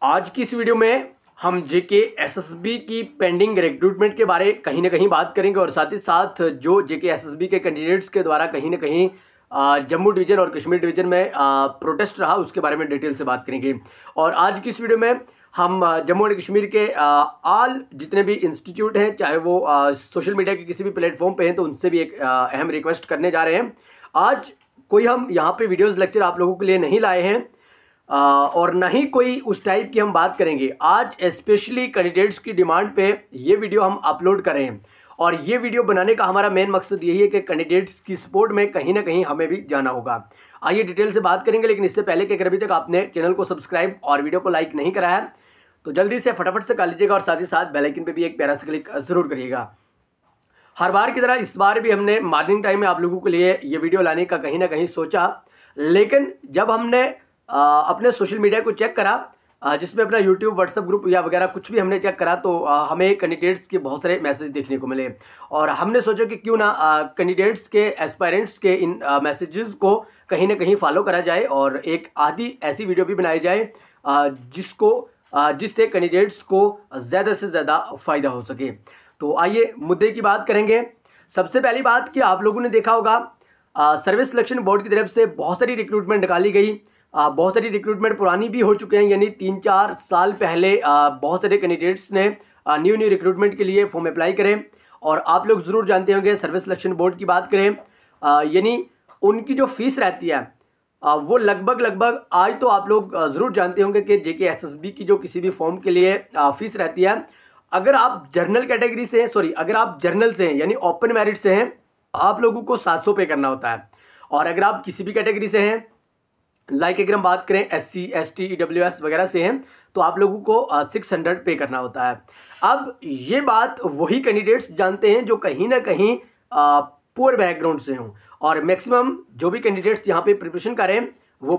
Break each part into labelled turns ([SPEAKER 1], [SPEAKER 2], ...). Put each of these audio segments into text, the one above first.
[SPEAKER 1] आज की इस वीडियो में हम जेके एसएसबी की पेंडिंग रिक्रूटमेंट के बारे कहीं ना कहीं बात करेंगे और साथ ही साथ जो जेके एसएसबी के कैंडिडेट्स के द्वारा कहीं ना कहीं जम्मू डिवीजन और कश्मीर डिवीजन में प्रोटेस्ट रहा उसके बारे में डिटेल से बात करेंगे। और आज की इस वीडियो में हम जम्मू एंड कश्मीर के ऑल जितने भी इंस्टीट्यूट हैं, चाहे वो सोशल मीडिया के किसी भी प्लेटफॉर्म पे हैं, तो उनसे भी एक अहम रिक्वेस्ट करने जा रहे हैं। आज कोई हम यहाँ पे वीडियोज़ लेक्चर आप लोगों के लिए नहीं लाए हैं और ना ही कोई उस टाइप की हम बात करेंगे। आज स्पेशली कैंडिडेट्स की डिमांड पे ये वीडियो हम अपलोड कर रहे हैं और ये वीडियो बनाने का हमारा मेन मकसद यही है कि कैंडिडेट्स की सपोर्ट में कहीं ना कहीं हमें भी जाना होगा। आइए डिटेल से बात करेंगे, लेकिन इससे पहले कि अगर अभी तक आपने चैनल को सब्सक्राइब और वीडियो को लाइक नहीं करा है तो जल्दी से फटाफट से कर लीजिएगा और साथ ही साथ बेल आइकन पे भी एक प्यारा सा क्लिक जरूर करिएगा। हर बार की तरह इस बार भी हमने मॉर्निंग टाइम में आप लोगों के लिए ये वीडियो लाने का कहीं ना कहीं सोचा, लेकिन जब हमने अपने सोशल मीडिया को चेक करा, जिसमें अपना यूट्यूब, व्हाट्सएप ग्रुप या वगैरह कुछ भी हमने चेक करा, तो हमें कैंडिडेट्स के बहुत सारे मैसेज देखने को मिले और हमने सोचा कि क्यों ना कैंडिडेट्स के, एस्पायरेंट्स के इन मैसेजेस को कहीं ना कहीं फॉलो करा जाए और एक आधी ऐसी वीडियो भी बनाई जाए जिससे कैंडिडेट्स को ज़्यादा से ज़्यादा फ़ायदा हो सके। तो आइए मुद्दे की बात करेंगे। सबसे पहली बात कि आप लोगों ने देखा होगा सर्विस सिलेक्शन बोर्ड की तरफ से बहुत सारी रिक्रूटमेंट निकाली गई। बहुत सारी रिक्रूटमेंट पुरानी भी हो चुके हैं, यानी 3-4 साल पहले बहुत सारे कैंडिडेट्स ने न्यू रिक्रूटमेंट के लिए फॉर्म अप्लाई करें। और आप लोग ज़रूर जानते होंगे सर्विस सिलेक्शन बोर्ड की बात करें, यानी उनकी जो फीस रहती है वो लगभग आज तो आप लोग ज़रूर जानते होंगे कि जेके एसएसबी की जो किसी भी फॉर्म के लिए फीस रहती है, अगर आप जर्नल कैटेगरी से हैं, अगर आप जर्नल से हैं यानी ओपन मेरिट से हैं, आप लोगों को 700 पे करना होता है। और अगर आप किसी भी कैटेगरी से हैं, लाइक अगर हम बात करें SC, ST, EWS वगैरह से हैं, तो आप लोगों को 600 पे करना होता है। अब ये बात वही कैंडिडेट्स जानते हैं जो कहीं ना कहीं पुअर बैकग्राउंड से हों, और मैक्सिमम जो भी कैंडिडेट्स यहाँ पे प्रिपरेशन करें वो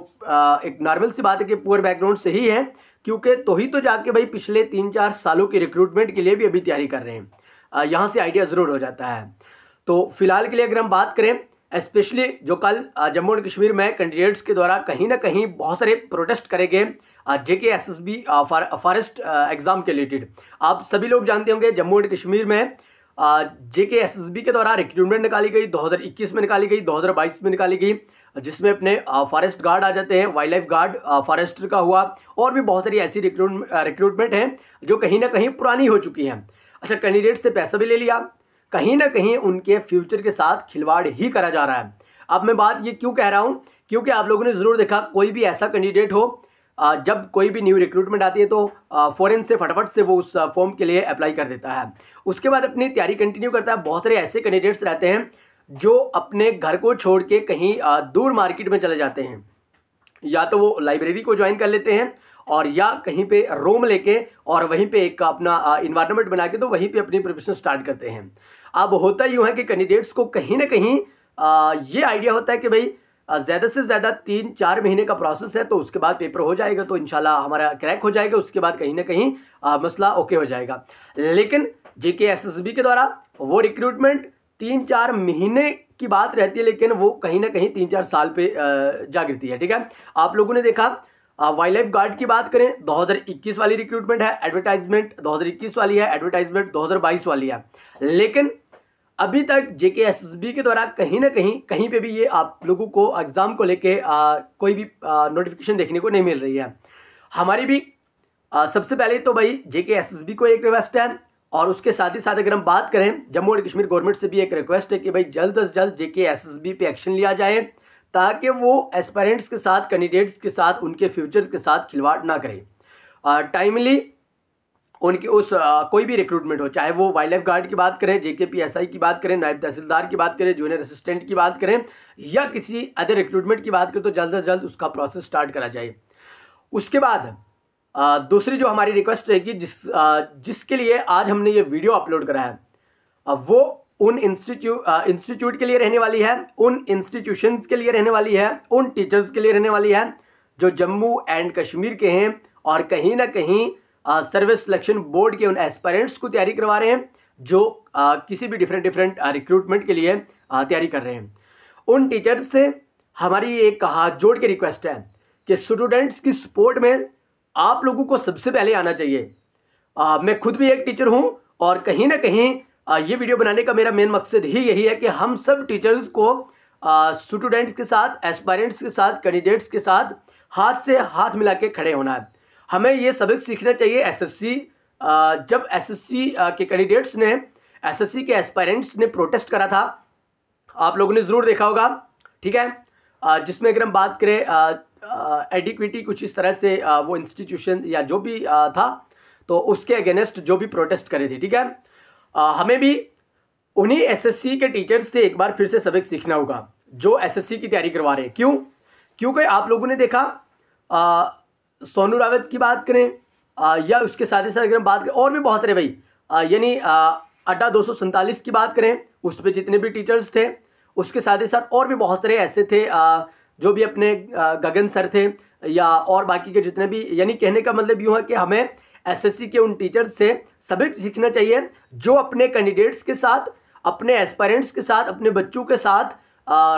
[SPEAKER 1] एक नॉर्मल सी बात है कि पुअर बैकग्राउंड से ही है, क्योंकि तो जाके भाई पिछले 3-4 सालों की रिक्रूटमेंट के लिए भी अभी तैयारी कर रहे हैं। यहाँ से आइडिया ज़रूर हो जाता है। तो फिलहाल के लिए अगर हम बात करें, स्पेशली जो कल जम्मू एंड कश्मीर में कैंडिडेट्स के द्वारा कहीं ना कहीं बहुत सारे प्रोटेस्ट करे गए जेके एसएसबी फॉरेस्ट एग्ज़ाम के रिलेटेड। आप सभी लोग जानते होंगे जम्मू एंड कश्मीर में जेके एसएसबी के द्वारा रिक्रूटमेंट निकाली गई, 2021 में निकाली गई, 2022 में निकाली गई, जिसमें अपने फॉरेस्ट गार्ड आ जाते हैं, वाइल्ड लाइफ गार्ड फॉरेस्टर का हुआ, और भी बहुत सारी ऐसी रिक्रूटमेंट हैं जो कहीं ना कहीं पुरानी हो चुकी हैं। अच्छा, कैंडिडेट से पैसा भी ले लिया, कहीं ना कहीं उनके फ्यूचर के साथ खिलवाड़ ही करा जा रहा है। अब मैं बात ये क्यों कह रहा हूँ, क्योंकि आप लोगों ने ज़रूर देखा कोई भी ऐसा कैंडिडेट हो, जब कोई भी न्यू रिक्रूटमेंट आती है तो फॉरेन से फटाफट से वो उस फॉर्म के लिए अप्लाई कर देता है, उसके बाद अपनी तैयारी कंटिन्यू करता है। बहुत सारे ऐसे कैंडिडेट्स रहते हैं जो अपने घर को छोड़ के कहीं दूर मार्केट में चले जाते हैं, या तो वो लाइब्रेरी को ज्वाइन कर लेते हैं और या कहीं पे रूम लेके और वहीं पे एक अपना इन्वायरमेंट बना के तो वहीं पे अपनी प्रिपरेशन स्टार्ट करते हैं। अब होता यूँ है कि कैंडिडेट्स को कहीं ना कहीं ये आइडिया होता है कि भाई ज़्यादा से ज़्यादा 3-4 महीने का प्रोसेस है, तो उसके बाद पेपर हो जाएगा तो इंशाल्लाह हमारा क्रैक हो जाएगा, उसके बाद कहीं ना कहीं मसला ओके हो जाएगा। लेकिन जेके एसएसबी के द्वारा वो रिक्रूटमेंट 3-4 महीने की बात रहती है, लेकिन वो कहीं ना कहीं 3-4 साल पे जा गिरती है। ठीक है, आप लोगों ने देखा वाइल्ड लाइफ गार्ड की बात करें, 2021 वाली रिक्रूटमेंट है, एडवर्टाइजमेंट 2021 वाली है, एडवर्टाइजमेंट 2022 वाली है, लेकिन अभी तक जेके एसएसबी के द्वारा कहीं ना कहीं पे भी ये आप लोगों को एग्ज़ाम को लेके कोई भी नोटिफिकेशन देखने को नहीं मिल रही है। हमारी भी सबसे पहले तो भाई जेके एसएसबी को एक रिक्वेस्ट है, और उसके साथ ही साथ अगर हम बात करें जम्मू एंड कश्मीर गवर्नमेंट से भी एक रिक्वेस्ट है कि भाई जल्द से जल्द जेके एसएसबी पे एक्शन लिया जाए, ताकि वो एस्पायरेंट्स के साथ, कैंडिडेट्स के साथ, उनके फ्यूचर्स के साथ खिलवाड़ ना करें। टाइमली उनकी उस कोई भी रिक्रूटमेंट हो, चाहे वो वाइल्ड लाइफ गार्ड की बात करें, जेकेपीएसआई की बात करें, नायब तहसीलदार की बात करें, जूनियर असिस्टेंट की बात करें, या किसी अदर रिक्रूटमेंट की बात करें, तो जल्द से जल्द उसका प्रोसेस स्टार्ट करा जाए। उसके बाद दूसरी जो हमारी रिक्वेस्ट रहेगी, जिसके लिए आज हमने ये वीडियो अपलोड करा है, वो उन इंस्टीट्यूट के लिए रहने वाली है, उन इंस्टीट्यूशंस के लिए रहने वाली है, उन टीचर्स के लिए रहने वाली है जो जम्मू एंड कश्मीर के हैं और कहीं ना कहीं सर्विस सिलेक्शन बोर्ड के उन एस्पायरेंट्स को तैयारी करवा रहे हैं जो किसी भी डिफरेंट रिक्रूटमेंट के लिए तैयारी कर रहे हैं। उन टीचर्स से हमारी एक हाथ जोड़ के रिक्वेस्ट है कि स्टूडेंट्स की सपोर्ट में आप लोगों को सबसे पहले आना चाहिए। मैं खुद भी एक टीचर हूं और कहीं ना कहीं ये वीडियो बनाने का मेरा मेन मकसद ही यही है कि हम सब टीचर्स को स्टूडेंट्स के साथ, एस्पायरेंट्स के साथ, कैंडिडेट्स के साथ हाथ से हाथ मिला के खड़े होना है। हमें ये सबक सीखना चाहिए। एसएससी जब एसएससी के कैंडिडेट्स ने, एसएससी के एस्पायरेंट्स ने प्रोटेस्ट करा था, आप लोगों ने ज़रूर देखा होगा, ठीक है, जिसमें अगर हम बात करें एडिक्विटी कुछ इस तरह से वो इंस्टीट्यूशन या जो भी था, तो उसके अगेंस्ट जो भी प्रोटेस्ट करे थे, ठीक है। हमें भी उन्हीं एसएससी के टीचर्स से एक बार फिर से सबक सीखना होगा जो एसएससी की तैयारी करवा रहे हैं। क्यों? क्योंकि आप लोगों ने देखा सोनू रावत की बात करें या उसके साथ ही साथ अगर हम बात करें और भी बहुत सारे भाई, यानी अड्डा 247 की बात करें, उस पर जितने भी टीचर्स थे, उसके साथ ही साथ और भी बहुत सारे ऐसे थे जो भी अपने गगन सर थे या और बाकी के जितने भी, यानी कहने का मतलब यूँ है कि हमें एसएससी के उन टीचर्स से सबक सीखना चाहिए जो अपने कैंडिडेट्स के साथ, अपने एस्पायरेंट्स के साथ, अपने बच्चों के साथ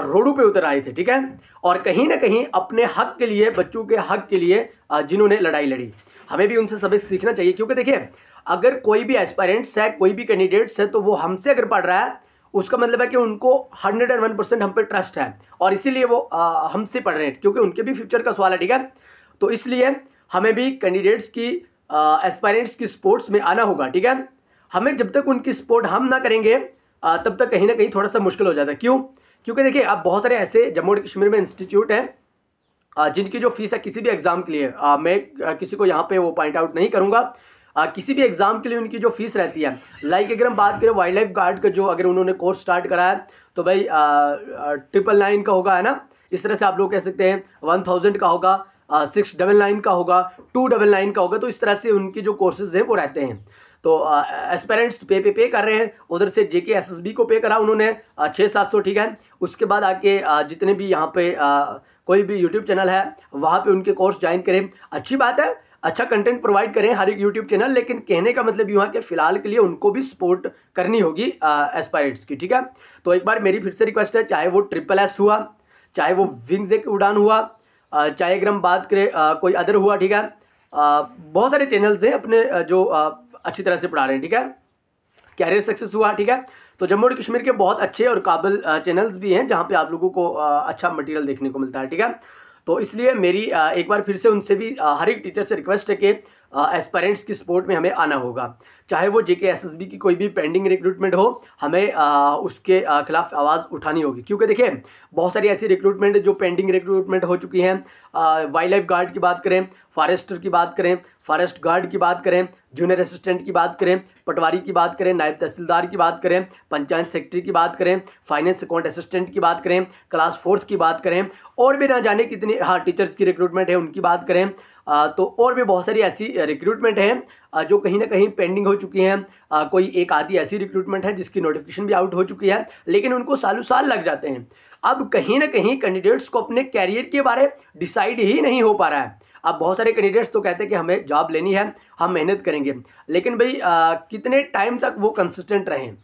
[SPEAKER 1] रोडों पे उतर आए थे, ठीक है, और कहीं ना कहीं अपने हक के लिए, बच्चों के हक के लिए जिन्होंने लड़ाई लड़ी। हमें भी उनसे सबक सीखना चाहिए, क्योंकि देखिए अगर कोई भी एस्पायरेंट्स है, कोई भी कैंडिडेट्स है, तो वो हमसे अगर पढ़ रहा है उसका मतलब है कि उनको 101% हम पे ट्रस्ट है और इसीलिए वो हमसे पढ़ रहे हैं, क्योंकि उनके भी फ्यूचर का सवाल है, ठीक है। तो इसलिए हमें भी कैंडिडेट्स की, एस्पायरेंट्स की स्पोर्ट्स में आना होगा, ठीक है। हमें जब तक उनकी सपोर्ट हम ना करेंगे तब तक कहीं ना कहीं थोड़ा सा मुश्किल हो जाता है। क्यों? क्योंकि देखिए अब बहुत सारे ऐसे जम्मू एंड कश्मीर में इंस्टीट्यूट हैं जिनकी जो फीस है किसी भी एग्ज़ाम के लिए, मैं किसी को यहाँ पे वो पॉइंट आउट नहीं करूँगा, किसी भी एग्ज़ाम के लिए उनकी जो फीस रहती है, लाइक अगर हम बात करें वाइल्ड लाइफ गार्ड का, जो अगर उन्होंने कोर्स स्टार्ट करा है तो भाई 999 का होगा, है ना, इस तरह से आप लोग कह सकते हैं, 1000 का होगा, 699 का होगा, 299 का होगा, तो इस तरह से उनकी जो कोर्सेज हैं वो रहते हैं। तो एस्पेरेंट्स पे कर रहे हैं, उधर से जेके एसएसबी को पे करा उन्होंने 600-700, ठीक है। उसके बाद आके जितने भी यहाँ पे कोई भी यूट्यूब चैनल है वहाँ पे उनके कोर्स ज्वाइन करें, अच्छी बात है, अच्छा कंटेंट प्रोवाइड करें हर एक यूट्यूब चैनल, लेकिन कहने का मतलब यूँ है कि फिलहाल के लिए उनको भी सपोर्ट करनी होगी एस्पायरेंट्स की, ठीक है। तो एक बार मेरी फिर से रिक्वेस्ट है, चाहे वो SSS हुआ, चाहे वो विंग्स एक उड़ान हुआ, चाहे अगर हम बात करें कोई अदर हुआ, ठीक है, बहुत सारे चैनल्स हैं अपने जो अच्छी तरह से पढ़ा रहे हैं, ठीक है। कैरियर सक्सेस हुआ, ठीक है। तो जम्मू एंड कश्मीर के बहुत अच्छे और काबिल चैनल्स भी हैं जहाँ पे आप लोगों को अच्छा मटेरियल देखने को मिलता है, ठीक है। तो इसलिए मेरी एक बार फिर से उनसे भी हर एक टीचर से रिक्वेस्ट है कि एस्पायरेंट्स की सपोर्ट में हमें आना होगा, चाहे वो जेके एसएसबी की कोई भी पेंडिंग रिक्रूटमेंट हो, हमें उसके खिलाफ आवाज़ उठानी होगी। क्योंकि देखिए बहुत सारी ऐसी रिक्रूटमेंट जो पेंडिंग रिक्रूटमेंट हो चुकी हैं, वाइल्ड लाइफ गार्ड की बात करें, फॉरेस्टर की बात करें, फॉरेस्ट गार्ड की बात करें, जूनियर असिस्टेंट की बात करें, पटवारी की बात करें, नायब तहसीलदार की बात करें, पंचायत सेक्रेटरी की बात करें, फाइनेंस अकाउंट असिस्टेंट की बात करें, क्लास 4th की बात करें, और भी ना जाने कितनी टीचर्स की रिक्रूटमेंट है उनकी बात करें, तो और भी बहुत सारी ऐसी रिक्रूटमेंट हैं जो कहीं ना कहीं पेंडिंग हो चुकी हैं। कोई एक आधी ऐसी रिक्रूटमेंट है जिसकी नोटिफिकेशन भी आउट हो चुकी है, लेकिन उनको सालों साल लग जाते हैं। अब कहीं ना कहीं कैंडिडेट्स को अपने कैरियर के बारे डिसाइड ही नहीं हो पा रहा है। अब बहुत सारे कैंडिडेट्स तो कहते हैं कि हमें जॉब लेनी है, हम मेहनत करेंगे, लेकिन भाई कितने टाइम तक वो कंसिस्टेंट रहें?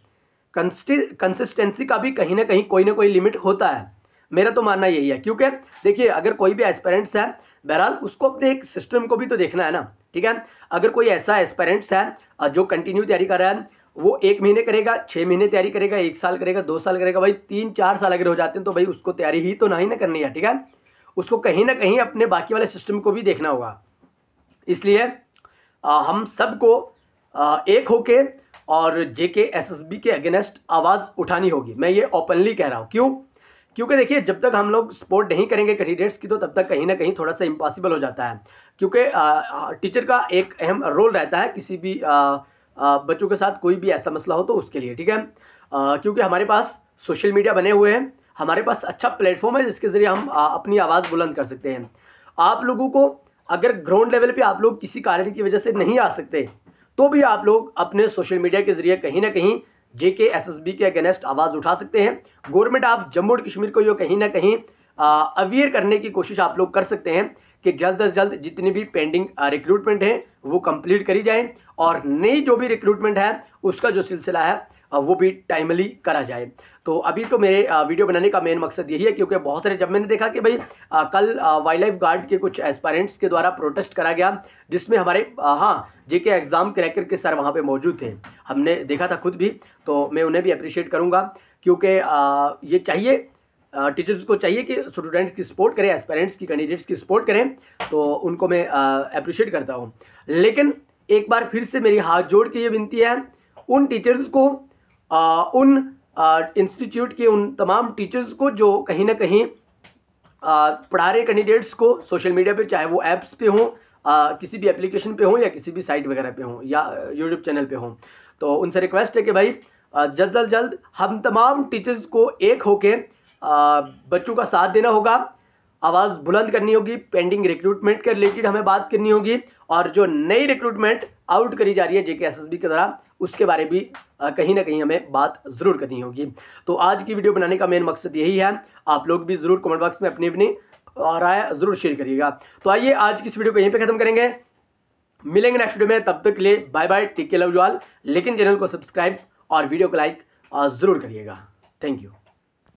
[SPEAKER 1] कंसिस्टेंसी का भी कहीं ना कहीं कोई ना कोई लिमिट होता है, मेरा तो मानना यही है। क्योंकि देखिए अगर कोई भी एस्पिरेंट्स है, बहरहाल उसको अपने एक सिस्टम को भी तो देखना है ना, ठीक है। अगर कोई ऐसा एस्पिरेंट्स है जो कंटिन्यू तैयारी कर रहा है, वो 1 महीने करेगा, 6 महीने तैयारी करेगा, 1 साल करेगा, 2 साल करेगा, भाई 3-4 साल अगर हो जाते हैं तो भाई उसको तैयारी ही तो नहीं ना करनी है, ठीक है। उसको कहीं ना कहीं अपने बाकी वाले सिस्टम को भी देखना होगा। इसलिए हम सबको एक होके और जेके एसएसबी के अगेंस्ट आवाज़ उठानी होगी। मैं ये ओपनली कह रहा हूँ। क्यों? क्योंकि देखिए जब तक हम लोग सपोर्ट नहीं करेंगे कैंडिडेट्स की, तो तब तक कहीं ना कहीं थोड़ा सा इम्पॉसिबल हो जाता है। क्योंकि टीचर का एक अहम रोल रहता है किसी भी बच्चों के साथ कोई भी ऐसा मसला हो तो उसके लिए, ठीक है। क्योंकि हमारे पास सोशल मीडिया बने हुए हैं, हमारे पास अच्छा प्लेटफॉर्म है जिसके ज़रिए हम अपनी आवाज़ बुलंद कर सकते हैं। आप लोगों को अगर ग्राउंड लेवल पे आप लोग किसी कारण की वजह से नहीं आ सकते, तो भी आप लोग अपने सोशल मीडिया के ज़रिए कहीं ना कहीं जेके एसएसबी के अगेंस्ट आवाज़ उठा सकते हैं। Government of Jammu and Kashmir को ये कहीं ना कहीं अवेयर करने की कोशिश आप लोग कर सकते हैं कि जल्द से जल्द जितनी भी पेंडिंग रिक्रूटमेंट है वो कंप्लीट करी जाए, और नई जो भी रिक्रूटमेंट है उसका जो सिलसिला है वो भी टाइमली करा जाए। तो अभी तो मेरे वीडियो बनाने का मेन मकसद यही है, क्योंकि बहुत सारे जब मैंने देखा कि भाई कल वाइल्ड लाइफ गार्ड के कुछ एस्पायरेंट्स के द्वारा प्रोटेस्ट करा गया, जिसमें हमारे जेके एग्ज़ाम क्रैकर के सर वहाँ पे मौजूद थे, हमने देखा था खुद भी। तो मैं उन्हें भी अप्रिशिएट करूँगा, क्योंकि ये चाहिए, टीचर्स को चाहिए कि स्टूडेंट्स की सपोर्ट करें, एस्पायरेंट्स की, कैंडिडेट्स की सपोर्ट करें। तो उनको मैं अप्रिशिएट करता हूँ। लेकिन एक बार फिर से मेरी हाथ जोड़ के ये विनती है उन टीचर्स को, उन इंस्टीट्यूट के उन तमाम टीचर्स को जो कहीं ना कहीं पढ़ा रहे कैंडिडेट्स को सोशल मीडिया पे, चाहे वो ऐप्स पे हों, किसी भी एप्लीकेशन पे हों, या किसी भी साइट वगैरह पे हों, या यूट्यूब चैनल पे हों, तो उनसे रिक्वेस्ट है कि भाई जल्द से जल्द हम तमाम टीचर्स को एक होके बच्चों का साथ देना होगा, आवाज़ बुलंद करनी होगी, पेंडिंग रिक्रूटमेंट के रिलेटेड हमें बात करनी होगी, और जो नई रिक्रूटमेंट आउट करी जा रही है जेके एसएसबी के द्वारा, उसके बारे भी कहीं ना कहीं हमें बात ज़रूर करनी होगी। तो आज की वीडियो बनाने का मेन मकसद यही है। आप लोग भी ज़रूर कमेंट बॉक्स में अपनी अपनी राय ज़रूर शेयर करिएगा। तो आइए आज की इस वीडियो को यहीं पे ख़त्म करेंगे, मिलेंगे नेक्स्ट वीडियो में, तब तक के लिए bye bye, take care, love you all. लेकिन चैनल को सब्सक्राइब और वीडियो को लाइक ज़रूर करिएगा। Thank you.